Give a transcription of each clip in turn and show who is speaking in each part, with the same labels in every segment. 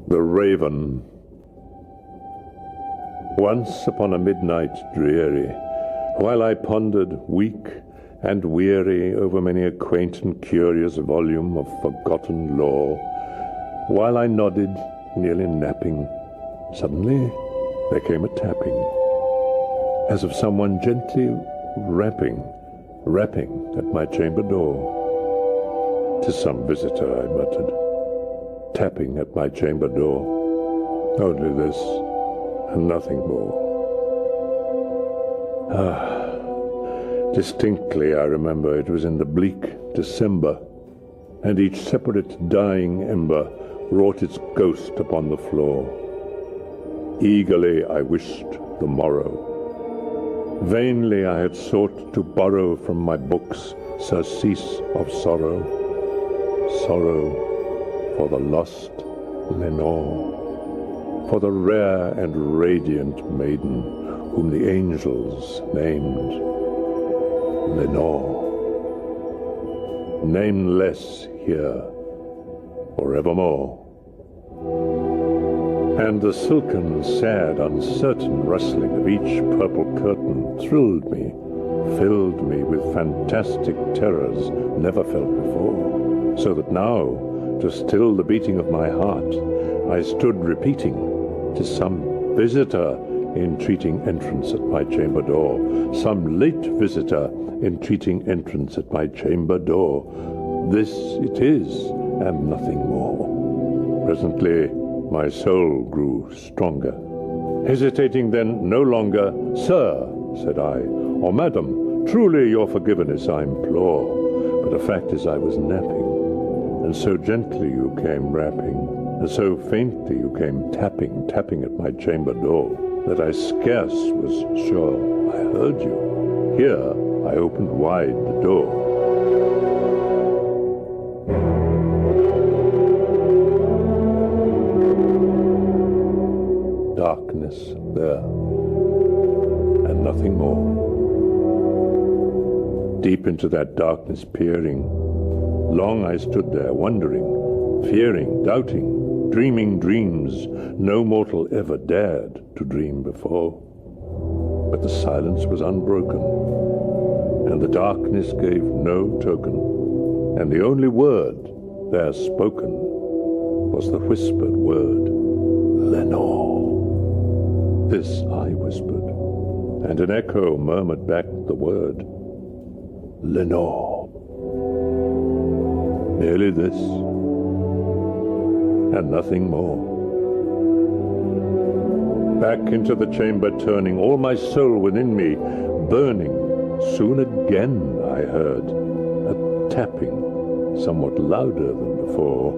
Speaker 1: The Raven. Once upon a midnight dreary, while I pondered, weak and weary, over many a quaint and curious volume of forgotten lore, while I nodded, nearly napping, suddenly there came a tapping, as of someone gently rapping at my chamber door. "'Tis some visitor," I muttered, tapping at my chamber door. Only this, and nothing more. Distinctly I remember it was in the bleak December, and each separate dying ember wrought its ghost upon the floor. Eagerly I wished the morrow. Vainly I had sought to borrow from my books surcease of sorrow, sorrow for the lost Lenore, for the rare and radiant maiden whom the angels named Lenore, nameless here forevermore. And the silken, sad, uncertain rustling of each purple curtain thrilled me, filled me with fantastic terrors never felt before, so that now, to still the beating of my heart, I stood repeating, "'Tis some visitor entreating entrance at my chamber door, some late visitor entreating entrance at my chamber door. This it is, and nothing more." Presently my soul grew stronger. Hesitating then no longer, "Sir," said I, "or Madam, truly your forgiveness I implore, but the fact is I was napping, and so gently you came rapping, and so faintly you came tapping at my chamber door, that I scarce was sure I heard you. Here I opened wide the door. Darkness there, and nothing more. Deep into that darkness peering, long I stood there, wondering, fearing, doubting, dreaming dreams no mortal ever dared to dream before. But the silence was unbroken, and the darkness gave no token, and the only word there spoken was the whispered word, "Lenore." This I whispered, and an echo murmured back the word, "Lenore." Merely this, and nothing more. Back into the chamber turning, all my soul within me burning, soon again I heard a tapping somewhat louder than before.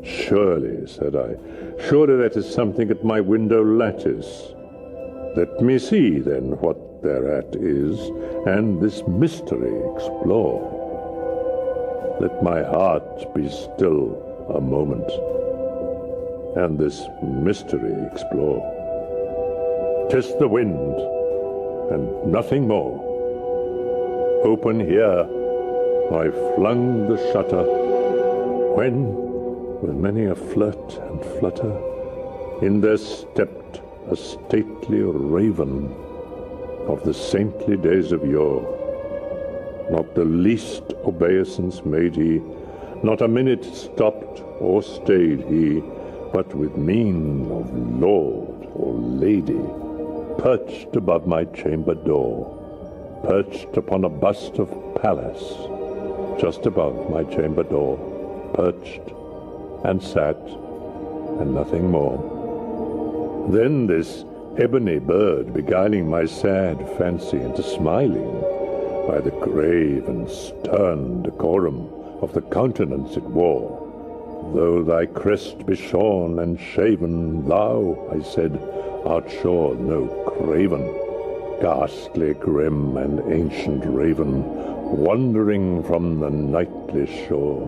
Speaker 1: "Surely," said I, "surely that is something at my window lattice. Let me see then what thereat is, and this mystery explore. Let my heart be still a moment, and this mystery explore. 'Tis the wind, and nothing more. Open here, I flung the shutter, when, with many a flirt and flutter, in there stepped a stately raven of the saintly days of yore. Not the least obeisance made he, not a minute stopped or stayed he, but with mien of lord or lady, perched above my chamber door, perched upon a bust of Pallas, just above my chamber door, perched and sat, and nothing more. Then this ebony bird beguiling my sad fancy into smiling, by the grave and stern decorum of the countenance it wore. "Though thy crest be shorn and shaven, thou," I said, "art sure no craven, ghastly, grim, and ancient raven, wandering from the nightly shore.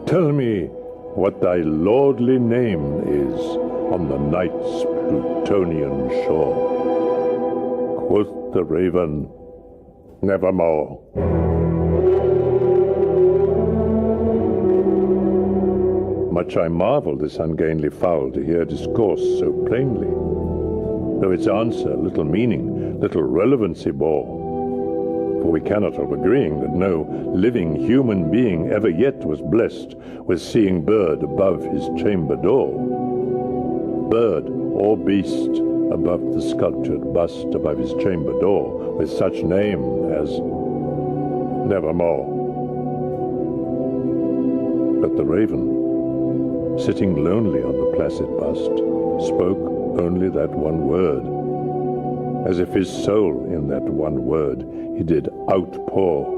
Speaker 1: Tell me what thy lordly name is on the night's Plutonian shore." Quoth the raven, "Nevermore." Much I marvel this ungainly fowl to hear discourse so plainly, though its answer little meaning, little relevancy bore. For we cannot help agreeing that no living human being ever yet was blessed with seeing bird above his chamber door, bird or beast above the sculptured bust above his chamber door, with such name as Nevermore. But the raven, sitting lonely on the placid bust, spoke only that one word, as if his soul in that one word he did outpour.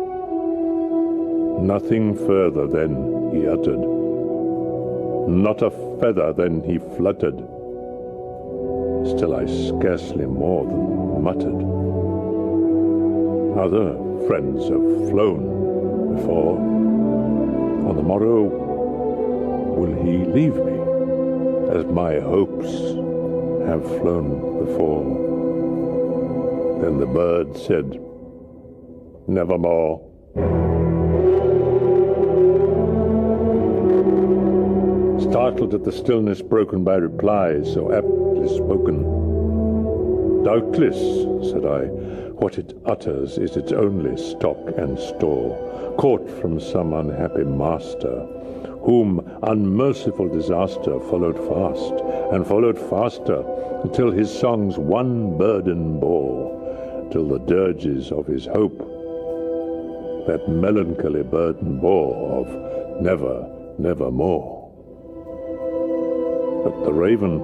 Speaker 1: Nothing further then he uttered, not a feather then he fluttered. Still I scarcely more than muttered. Other friends have flown before. On the morrow will he leave me, as my hopes have flown before? Then the bird said, Nevermore. Startled at the stillness broken by replies so aptly spoken, Doubtless, said I, what it utters is its only stock and store, caught from some unhappy master, whom unmerciful disaster followed fast, and followed faster, until his songs one burden bore, till the dirges of his hope that melancholy burden bore of never, nevermore. But the raven,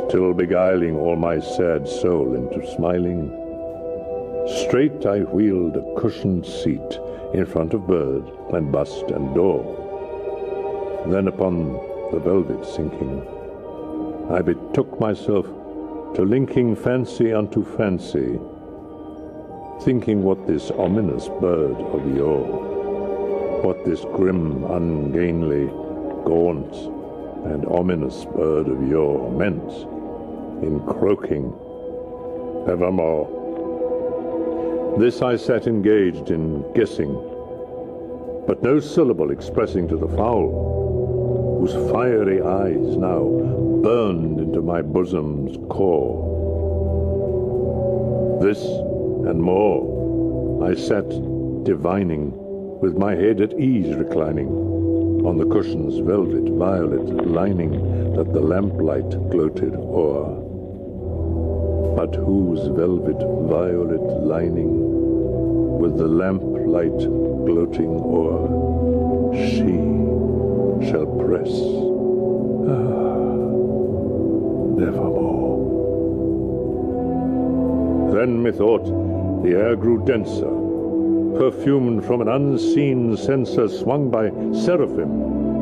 Speaker 1: still beguiling all my sad soul into smiling, straight I wheeled a cushioned seat in front of bird and bust and door. Then upon the velvet sinking, I betook myself to linking fancy unto fancy, thinking what this ominous bird of yore, what this grim, ungainly, gaunt, and ominous bird of yore meant in croaking evermore. This I sat engaged in guessing, but no syllable expressing to the fowl, whose fiery eyes now burned into my bosom's core. This and more I sat divining, with my head at ease reclining, on the cushion's velvet violet lining that the lamplight gloated o'er. But whose velvet violet lining, with the lamplight gloating o'er, she shall press, nevermore. Then methought the air grew denser, perfumed from an unseen censer swung by seraphim,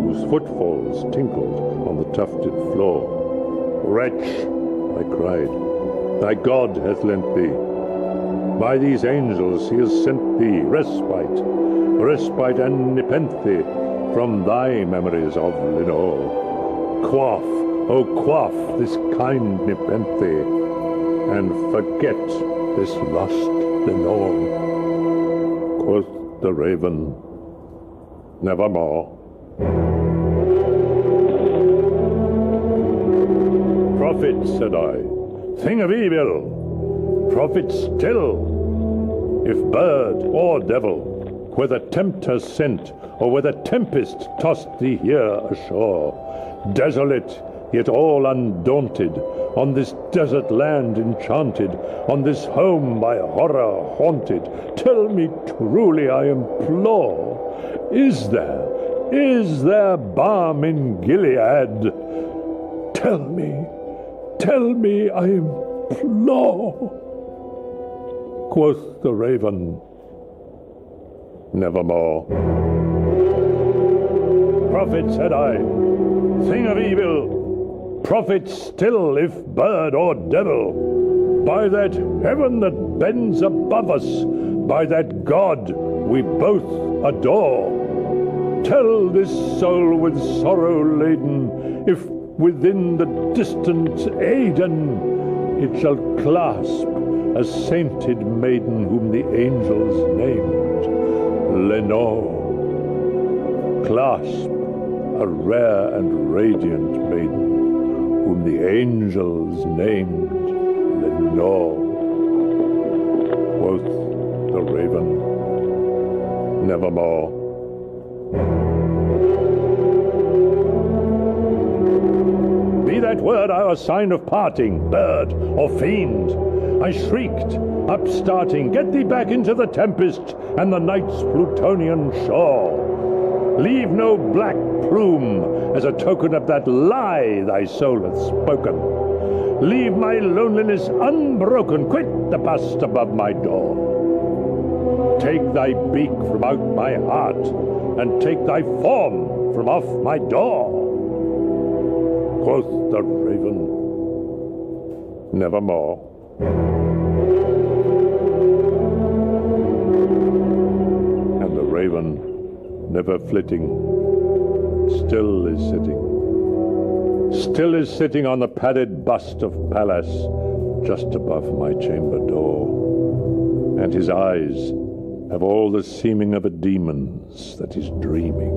Speaker 1: whose footfalls tinkled on the tufted floor. Wretch, I cried, thy God hath lent thee. By these angels he has sent thee respite, respite and nepenthe from thy memories of Lenore. Quaff, oh quaff this kind nepenthe, and forget this lost Lenore. Quoth the raven, nevermore. Prophet, said I, thing of evil, prophet still, if bird or devil, whether tempter sent, or whether tempest tossed thee here ashore, desolate, yet all undaunted, on this desert land enchanted, on this home by horror haunted, tell me truly, I implore, is there balm in Gilead? Tell me, I implore. Quoth the raven, nevermore. Prophet, said I, thing of evil, prophet still, if bird or devil, by that heaven that bends above us, by that God we both adore, tell this soul with sorrow laden, if within the distant Aidenn it shall clasp a sainted maiden whom the angels named Lenore. Clasp a rare and radiant maiden, whom the angels named Lenore. Quoth the raven, nevermore. Be that word our sign of parting, bird or fiend, I shrieked, upstarting, get thee back into the tempest and the night's Plutonian shore. Leave no black plume as a token of that lie thy soul hath spoken. Leave my loneliness unbroken, quit the bust above my door. Take thy beak from out my heart, and take thy form from off my door. Quoth the raven, nevermore. And the raven, never flitting, still is sitting on the padded bust of Pallas, just above my chamber door. And his eyes have all the seeming of a demon's that is dreaming.